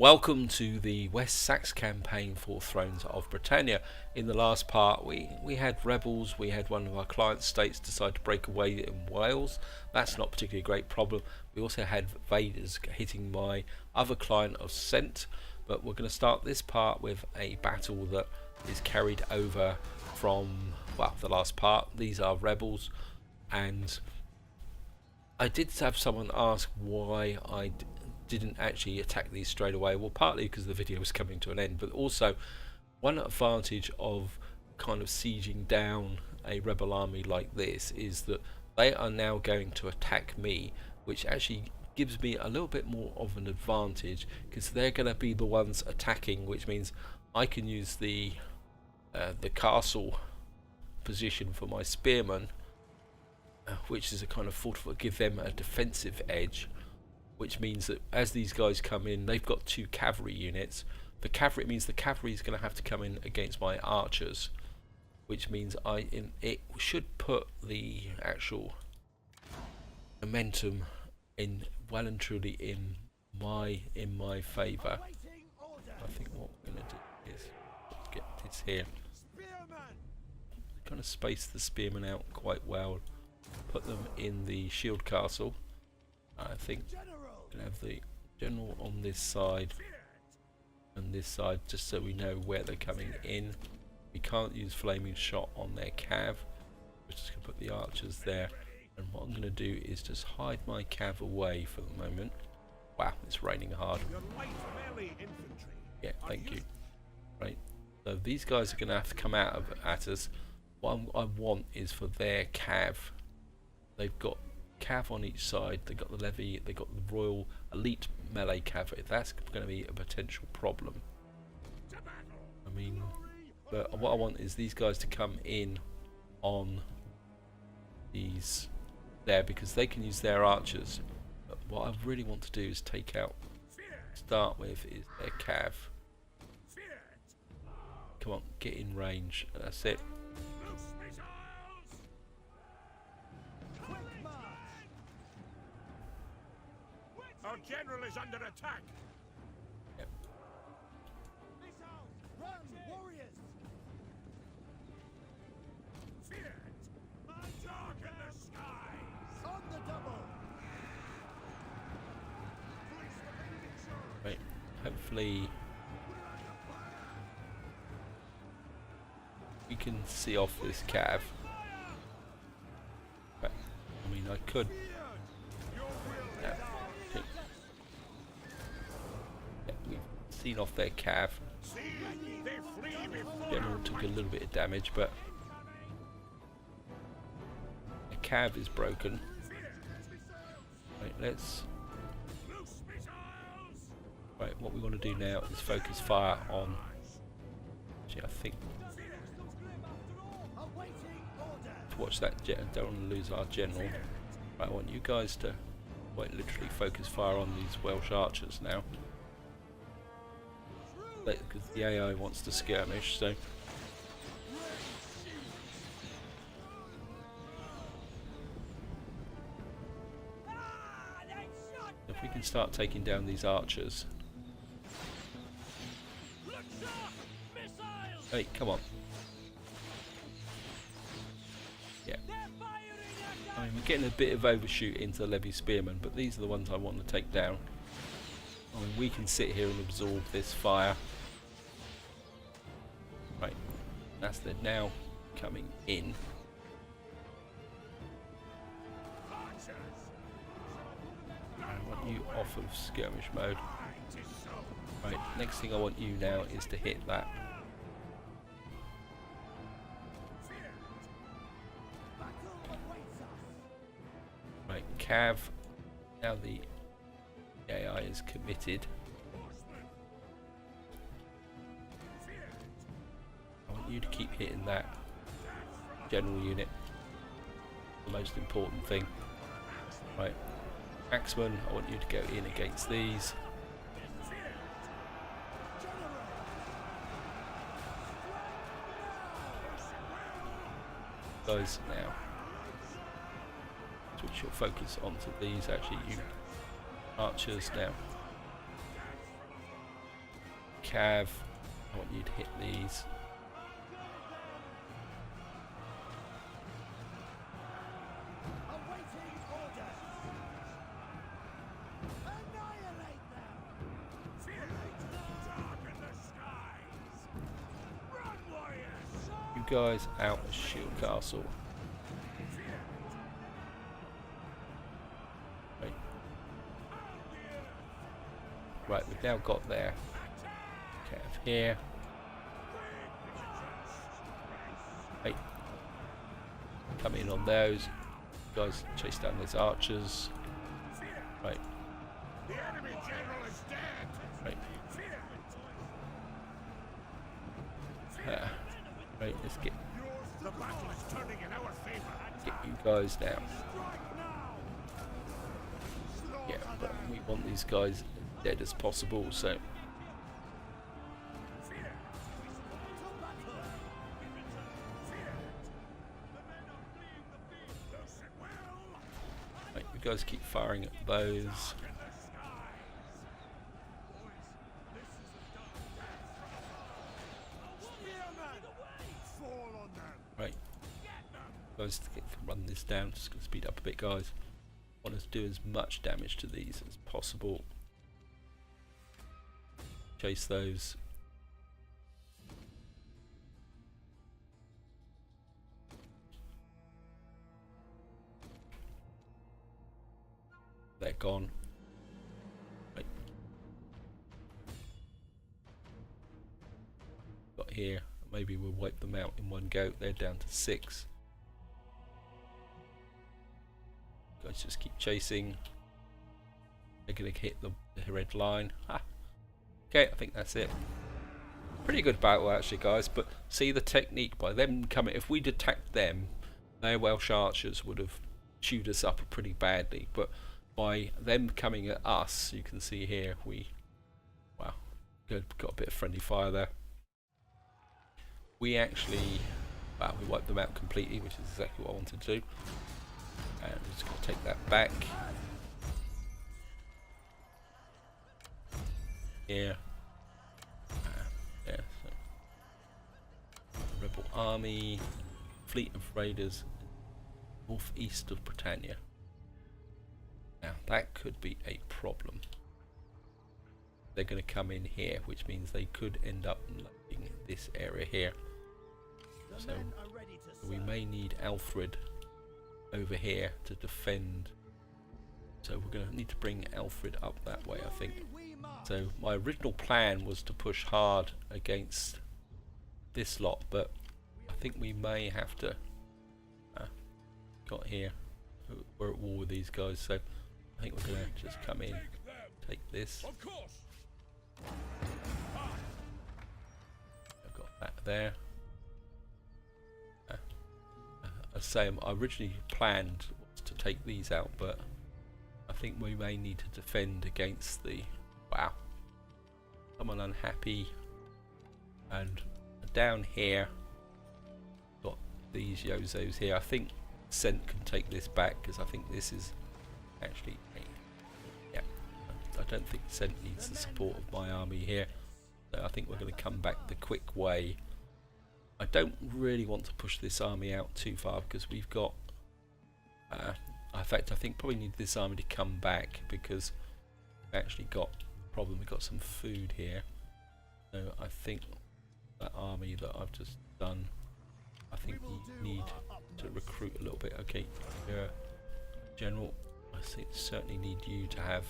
Welcome to the West Saxe campaign for Thrones of Britannia. In the last part we had rebels, we had one of our client states decide to break away in Wales. That's not particularly a great problem. We also had invaders hitting my other client of Scent, but we're going to start this part with a battle that is carried over from, well, the last part. These are rebels, and I did have someone ask why I didn't actually attack these straight away. Well, partly because the video was coming to an end, but also one advantage of kind of sieging down a rebel army like this is that they are now going to attack me, which actually gives me a little bit more of an advantage because they're going to be the ones attacking, which means I can use the castle position for my spearmen, which is a kind of fortified, give them a defensive edge, which means that as these guys come in, they've got 2 cavalry units. The cavalry means the cavalry is going to have to come in against my archers, which means it should put the actual momentum in well and truly in my favour. I think what we're going to do is get this here, kind of space the spearmen out quite well, put them in the shield castle. I think we're going to have the general on this side and this side, just so we know where they're coming in. We can't use flaming shot on their cav. We're just going to put the archers there, and what I'm going to do is just hide my cav away for the moment. Wow, it's raining hard. Yeah, thank you. Right, so these guys are going to have to come out at us. What I want is for their cav. They've got cav on each side, they've got the levy, they've got the royal elite melee cavalry. That's going to be a potential problem. I mean, but what I want is these guys to come in on these there, because they can use their archers. But what I really want to do is take out, start with, is their cav. Come on, get in range, and that's it. Our general is under attack. Yep. Run, warriors! Fear it! Darken the skies! On the double! Right, hopefully we can see off this cav. But, I mean, I could. Yeah, we've seen off their cav. General took a little bit of damage, but the cav is broken. Right, let's. Right, what we want to do now is focus fire on. Actually, I think to watch that jet. Don't want to lose our general. Right, I want you guys to quite literally focus fire on these Welsh archers now, because the AI wants to skirmish. So if we can start taking down these archers. Hey, come on. Yeah. I mean, we're getting a bit of overshoot into the levy spearmen, but these are the ones I want to take down. I mean, we can sit here and absorb this fire. Right, that's they're now coming in. I want you off of skirmish mode. Right, next thing I want you now is to hit that. Right, cav. Now the AI is committed. I want you to keep hitting that general unit. The most important thing. Right, Axeman, I want you to go in against these. Guys, now switch your focus onto these. Actually, you archers now. Cav, I want you to hit these. Awaiting orders. Annihilate them. Fear, darken the skies. Run, warriors. You guys out of Shield Castle. Right. Right, we've now got there. Cav here. Hey. Come in on those. You guys chase down those archers. Right. The enemy general is dead. Right. Fear. Right, let's get The battle is turning in our favor. you guys down. Strike now. Yeah, but we want these guys as dead as possible, so right, you guys keep firing at those. Right, guys, to run this down. Just gonna speed up a bit, guys. Want us to do as much damage to these as possible. Chase those. They're gone. Right. Got here. Maybe we'll wipe them out in one go. They're down to 6. Guys, just keep chasing. They're gonna hit the red line. Ha. Okay, I think that's it. Pretty good battle actually, guys. But see the technique by them coming. If we'd attacked them, their Welsh archers would have chewed us up pretty badly. But by them coming at us, you can see here wow, got a bit of friendly fire there. We actually, we wiped them out completely, which is exactly what I wanted to do. And I'm just going to take that back. Here. There. So. Rebel army, fleet of raiders, northeast of Britannia. Now that could be a problem. They're going to come in here, which means they could end up in this area here. So we may need Alfred over here to defend. So we're going to need to bring Alfred up that way, I think. So my original plan was to push hard against this lot, but I think we may have to. Got here. We're at war with these guys, so I think we're going to just come in, take this. I've got that there. As I say, I originally planned to take these out, but I think we may need to defend against the someone unhappy. And down here, got these Yozos here. I think Cent can take this back because I think this is actually I don't think Cent needs the support of my army here. So I think we're going to come back the quick way. I don't really want to push this army out too far because we've got in fact I think probably need this army to come back because we've actually got a problem. We've got some food here, so I think that army that I've just done, I think we need to recruit a little bit. Okay, General, I certainly need you to have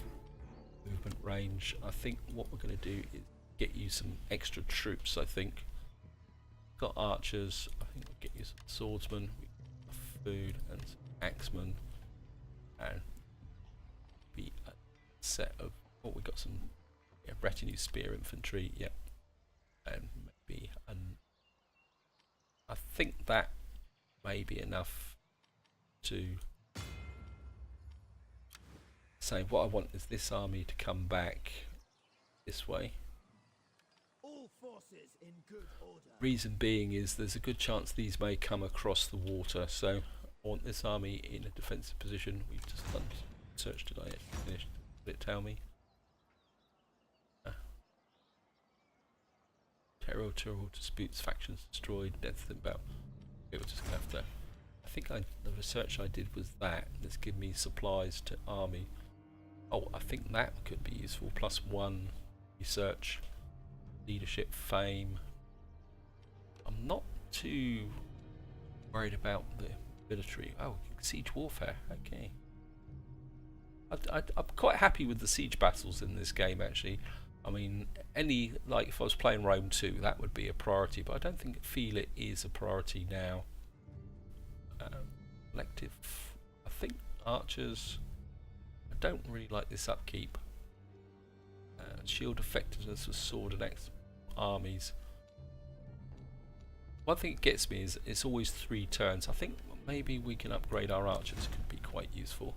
movement range. I think what we're going to do is get you some extra troops. I think got archers. I think we'll get you some swordsmen, food, and some axemen, and be a set of. Oh, we got some retinue spear infantry. Yep, and maybe I think that may be enough to say what I want is this army to come back this way. All forces in good order. Reason being is there's a good chance these may come across the water, so I want this army in a defensive position. We've just done search. Did I finish? Did it tell me? territorial disputes, factions destroyed, death and battle. Okay, we're just gonna have to. I think the research I did was that. Let's give me supplies to army. Oh, I think that could be useful. +1 research, leadership, fame. I'm not too worried about the military. Oh, siege warfare. Okay. I'm quite happy with the siege battles in this game, actually. I mean, like if I was playing Rome 2, that would be a priority, but I don't feel it is a priority now. Elective, I think archers. I don't really like this upkeep. Shield effectiveness with sword and armies. One thing that gets me is it's always 3 turns. I think maybe we can upgrade our archers. Could be quite useful.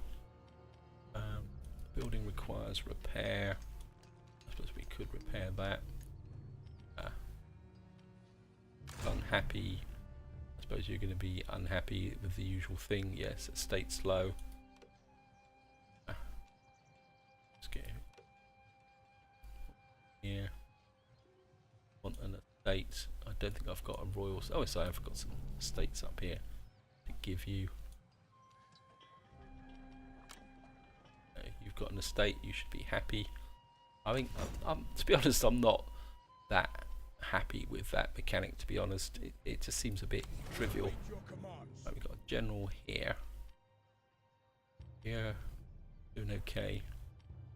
Building requires repair. I suppose we could repair that. Unhappy. I suppose you're going to be unhappy with the usual thing. Yes, estate's low. Let's get here. Want an estate. I don't think I've got a royal. Oh, yes, I have got some estates up here to give you. You've got an estate, you should be happy. I think, to be honest, I'm not that happy with that mechanic, to be honest. It just seems a bit trivial. Right, we've got a general here. Here, doing okay.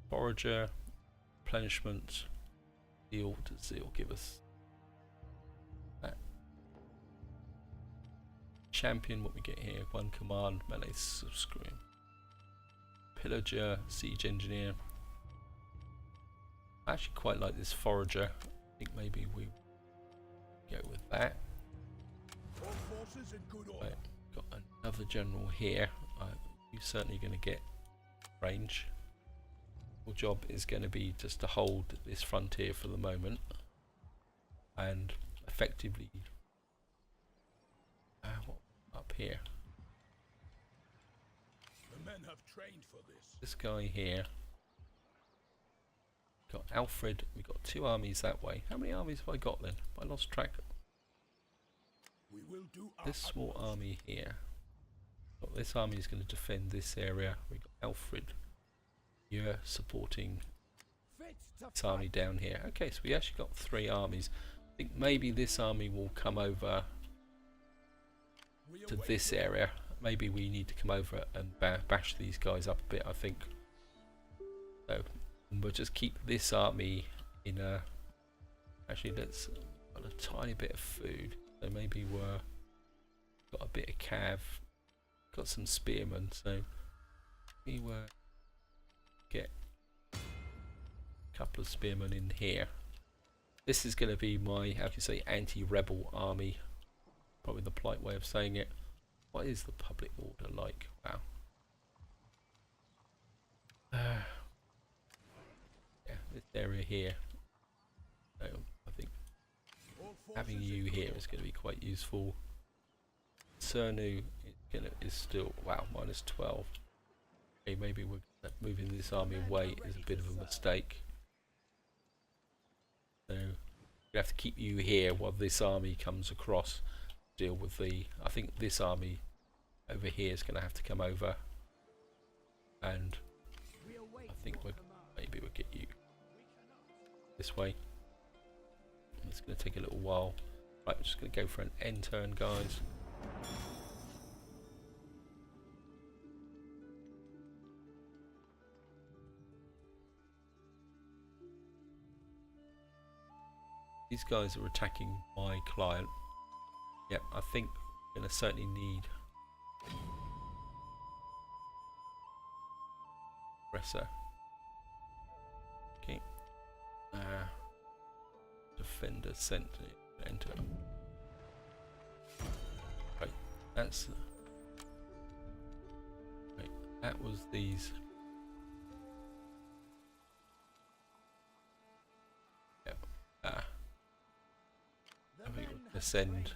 Forager, replenishment, zeal. Does zeal give us that? Champion, what we get here? 1 command, melee subscribe. Pillager, siege engineer. I actually quite like this forager. I think maybe we go with that. Right, got another general here. You're certainly going to get range. Your job is going to be just to hold this frontier for the moment and effectively what up here. Have trained for this guy here. Got Alfred. We got 2 armies that way. How many armies have I got then? I lost track. We will do This small army here. Got this army is going to defend this area. We got Alfred here supporting this army down here. Okay, so we actually got 3 armies. I think maybe this army will come over to this area. Maybe we need to come over and bash these guys up a bit, I think. So we'll just keep this army in a... Actually, let's got a tiny bit of food. So maybe we're... Got a bit of cav. Got some spearmen, so... We were... Get a couple of spearmen in here. This is going to be my, how do you say, anti-rebel army. Probably the polite way of saying it. What is the public order like? Wow. Yeah, this area here. So I think having you here is going to be quite useful. Cernu is still, wow, -12. Okay, maybe we're moving this army away is a bit of a mistake. So we have to keep you here while this army comes across. Deal with the... I think this army over here is going to have to come over, and I think maybe we'll get you this way. It's going to take a little while. Right, I'm just going to go for an end turn, guys. These guys are attacking my client. Yep, I think we're going to certainly need aggressor. Okay. Defender sent to enter. Right, that's... Right, that was these... Yep. I think we're going to send...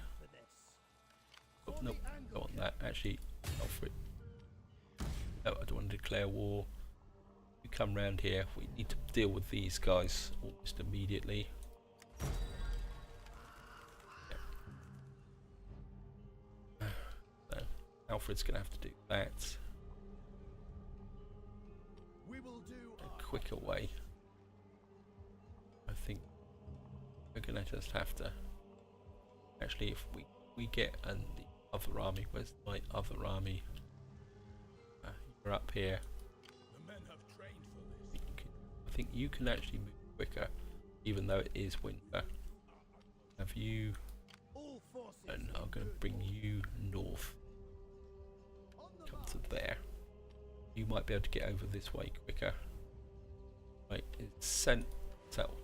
Oh, nope, don't want that. Actually, Alfred. No, I don't want to declare war. You come round here. We need to deal with these guys almost immediately. Alfred's going to have to do that We will do a quicker way. I think we're going to just have to. Actually, if we get the other army, where's my other army? You're up here. The men have trained for this. I think you can actually move quicker, even though it is winter. Have you? All forces And in I'm going to good bring order. you north. On the Come march. to there. You might be able to get over this way quicker. Right, it's settled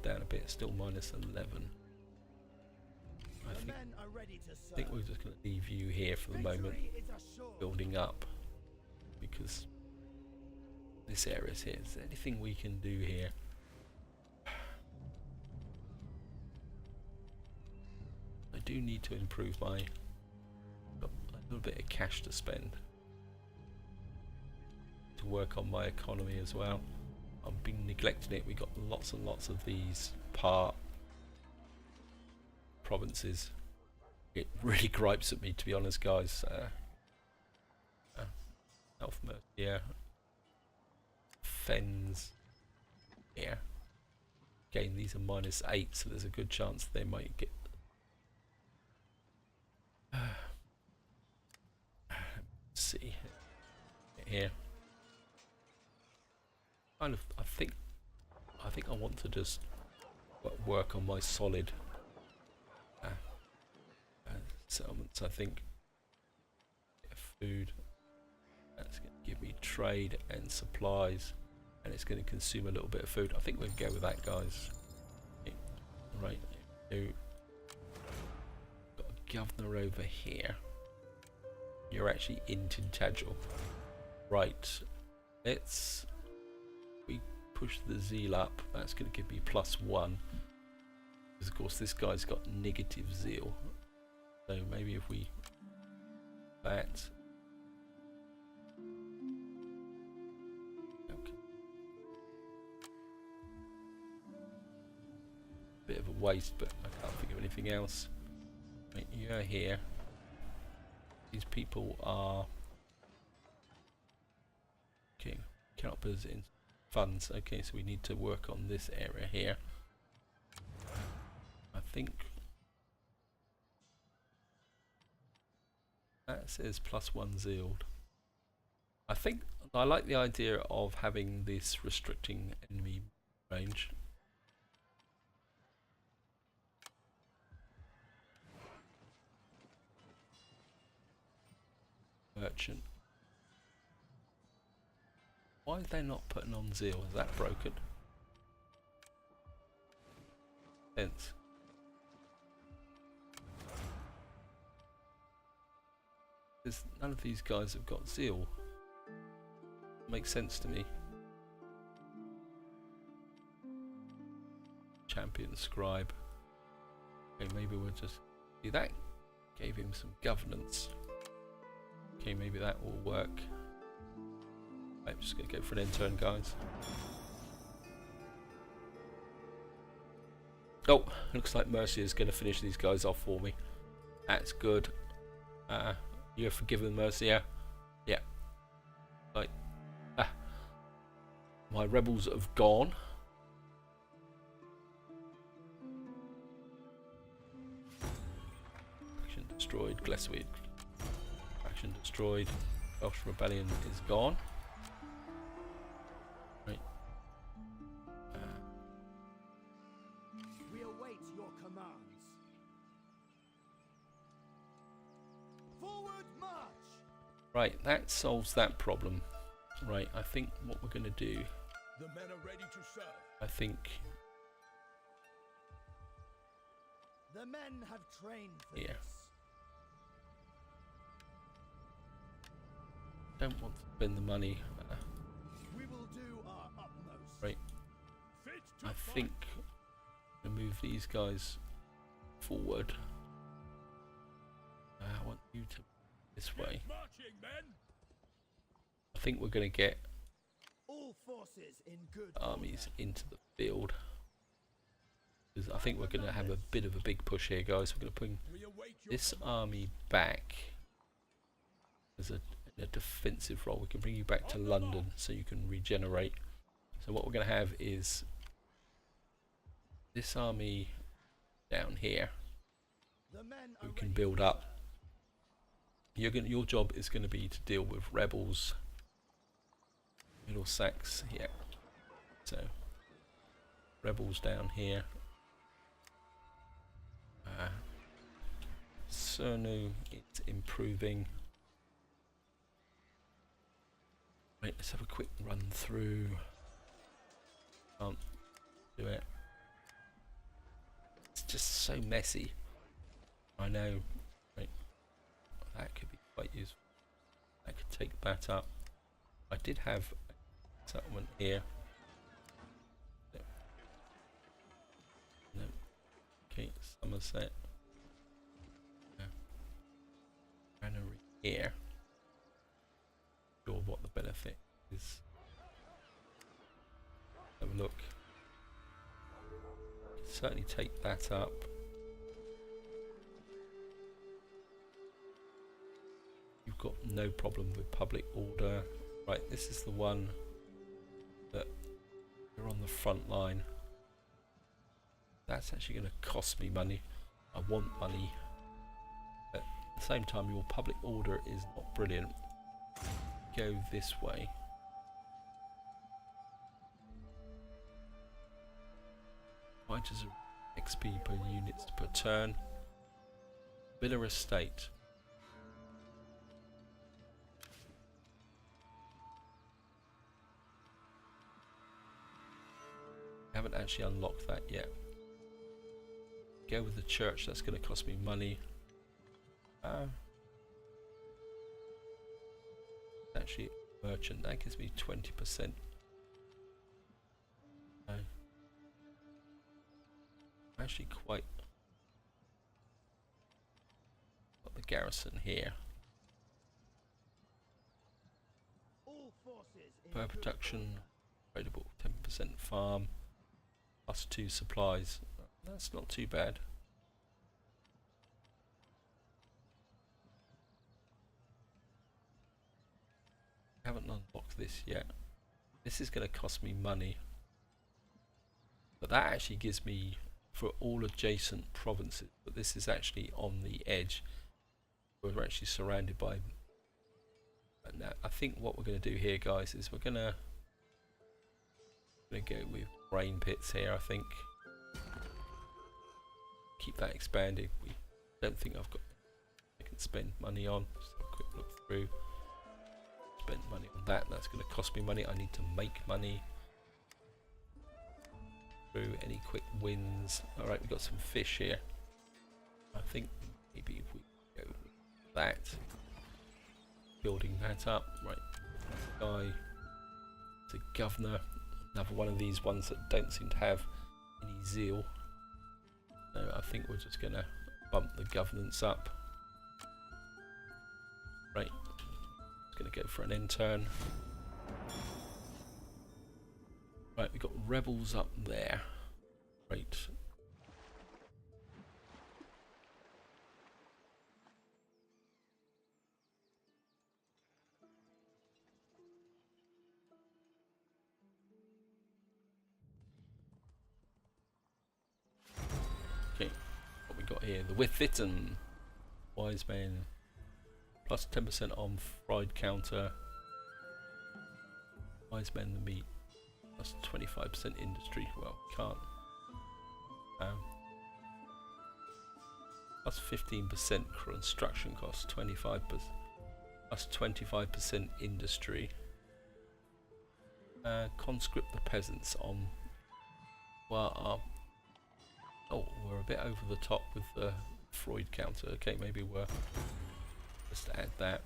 down a bit. Still minus 11. The men are ready to I serve. think we're just going to leave you here for the moment, Victory is assured. building up, because this area's here. Is there anything we can do here? I do need to improve my. Got a little bit of cash to spend to work on my economy as well. I've been neglecting it. We got lots and lots of these provinces. It really gripes at me, to be honest, guys. Elf Mercia, Fens here. Again, these are -8, so there's a good chance they might get. Let's see here. I think I want to just work on my solid settlements. I think food. That's going to give me trade and supplies, and it's going to consume a little bit of food. I think we'll go with that, guys. Right, so got a governor over here. You're actually in Tintagel. Right, we push the zeal up. That's going to give me +1, because of course this guy's got negative zeal. So maybe if we that. Okay. Bit of a waste, but I can't think of anything else. Right, you're here. These people are okay. Cannot put us in funds. Okay, so we need to work on this area here. I think that says +1 zealed. I think I like the idea of having this restricting enemy range. Merchant. Why are they not putting on zeal? Is that broken? Hence. None of these guys have got zeal. Makes sense to me. Champion scribe. Okay, maybe we'll just see that. Gave him some governance. Okay, maybe that will work. I'm just going to go for an intern, guys. Oh, looks like Mercia is going to finish these guys off for me. That's good. You're forgiven, Mercia. Yeah. Like, my rebels have gone. Faction destroyed. Glesweed. Faction destroyed. Welsh Rebellion is gone. Right. We await your commands. Forward march. Right, that solves that problem. Right, I think what we're going to do, The men are ready to serve. I think The men have trained for Yeah. this. don't want to spend the money. We will do our utmost. Right, Fit to I fight. think I'm going to move these guys forward. I want you to this way. Marching men. I think we're going to get All forces in good armies order. into the field. 'Cause I think we're going to have a bit of a big push here, guys. We're going to bring We await your this command. army back as a in a defensive role. We can bring you back to London so you can regenerate. So what we're going to have is this army down here. The men You are can ready build to up. Your job is going to be to deal with rebels. Middle Seaxe, yeah. So rebels down here. Cernu, it's improving. Right, let's have a quick run through. Can't do it. It's just so messy. I know. Right, that could be quite useful. I could take that up. I did have a settlement here. No. Okay, Somerset. Granary here. Sure what the benefit is. Have a look. Certainly take that up. You've got no problem with public order. Right, this is the one that you're on the front line. That's actually going to cost me money. I want money. But at the same time, your public order is not brilliant. Go this way. Fighters are XP per units per turn. Villa Estate. Haven't actually unlocked that yet. Go with the church, that's going to cost me money. Actually, merchant, that gives me 20%. Actually quite got the garrison here. all forces in Per good production, order. tradable 10% farm, plus 2 supplies. That's not too bad. Haven't unlocked this yet. This is going to cost me money, but that actually gives me for all adjacent provinces. But this is actually on the edge. We're actually surrounded by. And now I think what we're going to do here, guys, is we're going to go with grain pits here. I think keep that expanding. We don't think I've got. I can spend money on. Just have a quick look through. Spend money on that. That's going to cost me money. I need to make money. Through any quick wins. Alright, we've got some fish here. I think maybe if we go with that. Building that up. Right. Guy to governor. Another one of these ones that don't seem to have any zeal. So I think we're just going to bump the governance up. Right. It's going to go for an intern. Right, we've got rebels up there. Right. Okay, what we got here? The Withitten. Wise men. Plus 10% on fried counter. Wise men the meat. Plus 25% industry. Well, can't. Plus 15% construction costs. 25%. Plus 25% industry. Conscript the peasants on. Well, oh, we're a bit over the top with the Freud counter. Okay, maybe we're just add that.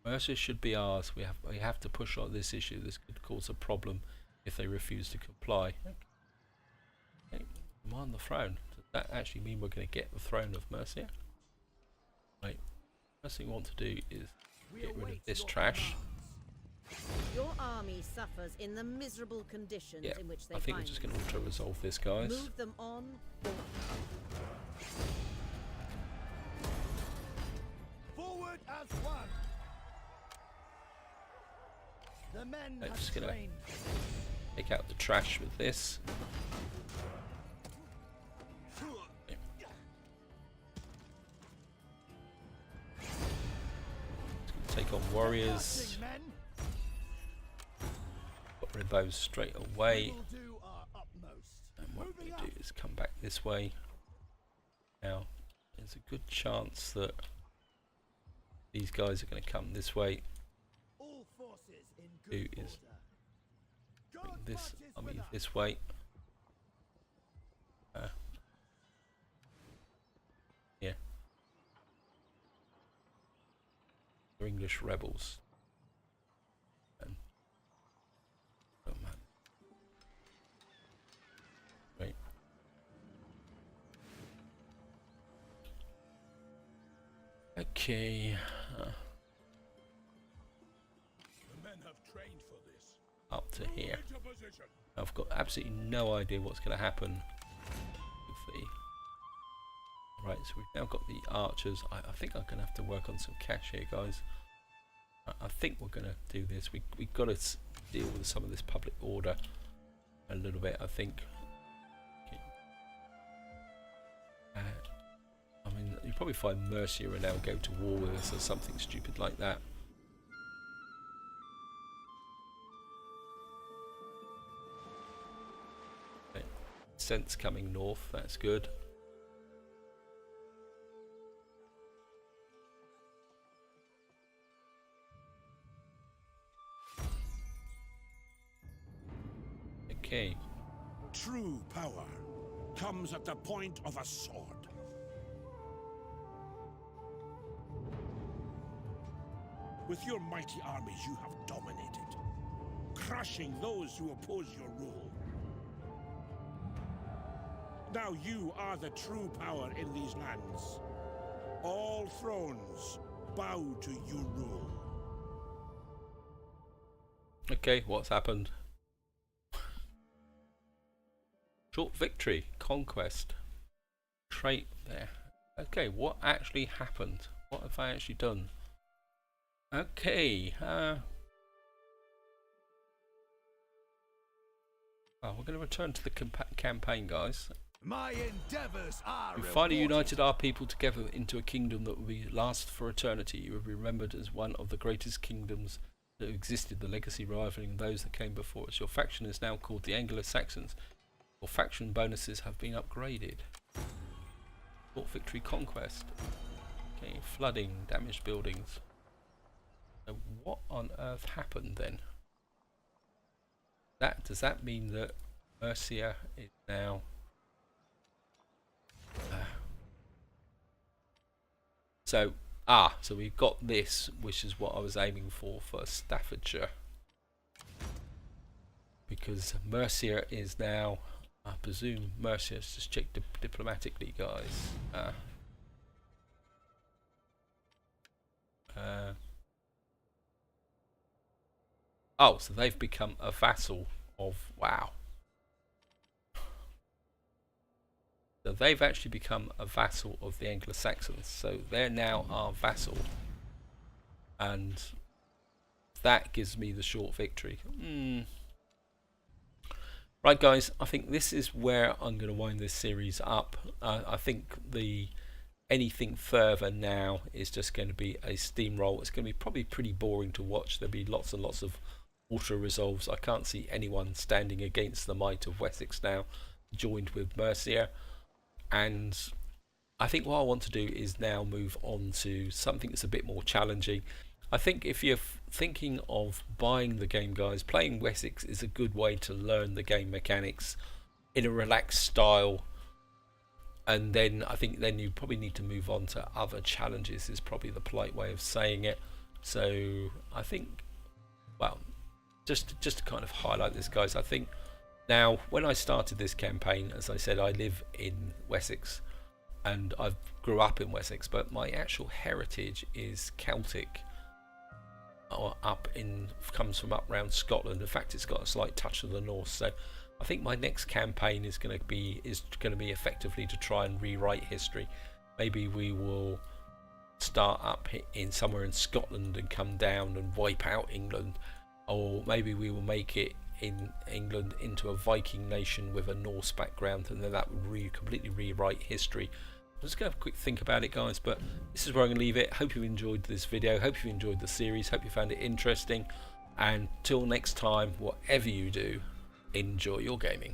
Mercia should be ours. We have to push on this issue. This could cause a problem if they refuse to comply. Okay. I'm on the throne. Does that actually mean we're going to get the throne of Mercia? Right. First thing we want to do is get rid of this trash. Your army suffers in the miserable conditions Yeah, in which they I think we're find just going to auto-resolve this, guys. Move them on. Or Forward as one. The men I'm have just gonna trained. take out the trash with this. Take on warriors. Men, Got rid of those straight away. we will do our utmost. And what we're Moving going to up. do is come back this way. Now, there's a good chance that these guys are going to come this way. All forces in Do good is order. bring God this, marches I with mean us. this way. Yeah. They're English rebels. And, oh man. Right. Okay. The men have trained for this. Up to here. Into position. I've got absolutely no idea what's going to happen with the... Right, so we've now got the archers. I think I'm going to have to work on some cash here, guys. I think we're going to do this. We've got to deal with some of this public order a little bit, I think. Okay. I mean, you probably find Mercia will now go to war with us or something stupid like that. Okay. Sense coming north, that's good. Okay. True power comes at the point of a sword. With your mighty armies, you have dominated, crushing those who oppose your rule. Now you are the true power in these lands. All thrones bow to your rule. Okay, what's happened? Short victory, conquest, trait there. Okay, what actually happened? What have I actually done? Okay, well, we're going to return to the campaign, guys. My endeavors are We finally rewarded. united our people together into a kingdom that will be last for eternity. You will be remembered as one of the greatest kingdoms that existed, the legacy rivaling those that came before us. Your faction is now called the Anglo-Saxons. Your faction bonuses have been upgraded. Fort victory conquest. Okay, flooding, damaged buildings. So what on earth happened then? Does that mean that Mercia is now so we've got this, which is what I was aiming for Staffordshire, because Mercia is now, I presume Mercia, let's just check diplomatically, guys. Oh, so they've become a vassal of, wow. So they've actually become a vassal of the Anglo-Saxons. So they're now our vassal. And that gives me the short victory. Right, guys, I think this is where I'm going to wind this series up. I think anything further now is just going to be a steamroll. It's going to be probably pretty boring to watch. There'll be lots and lots of auto resolves. I can't see anyone standing against the might of Wessex now, joined with Mercia. And I think what I want to do is now move on to something that's a bit more challenging. I think if you're thinking of buying the game, guys, playing Wessex is a good way to learn the game mechanics in a relaxed style. And then I think then you probably need to move on to other challenges, is probably the polite way of saying it. So I think, well, just to kind of highlight this, guys, I think now when I started this campaign, as I said, I live in Wessex and I grew up in Wessex, but my actual heritage is Celtic, or comes from up around Scotland. In fact, it's got a slight touch of the north. So I think my next campaign is going to be effectively to try and rewrite history. Maybe we will start up in somewhere in Scotland and come down and wipe out England, or maybe we will make it in England into a Viking nation with a Norse background, and then that would completely rewrite history. I'm just going to have a quick think about it, guys, but this is where I'm going to leave it. Hope you enjoyed this video, hope you enjoyed the series, hope you found it interesting, and till next time, whatever you do, enjoy your gaming.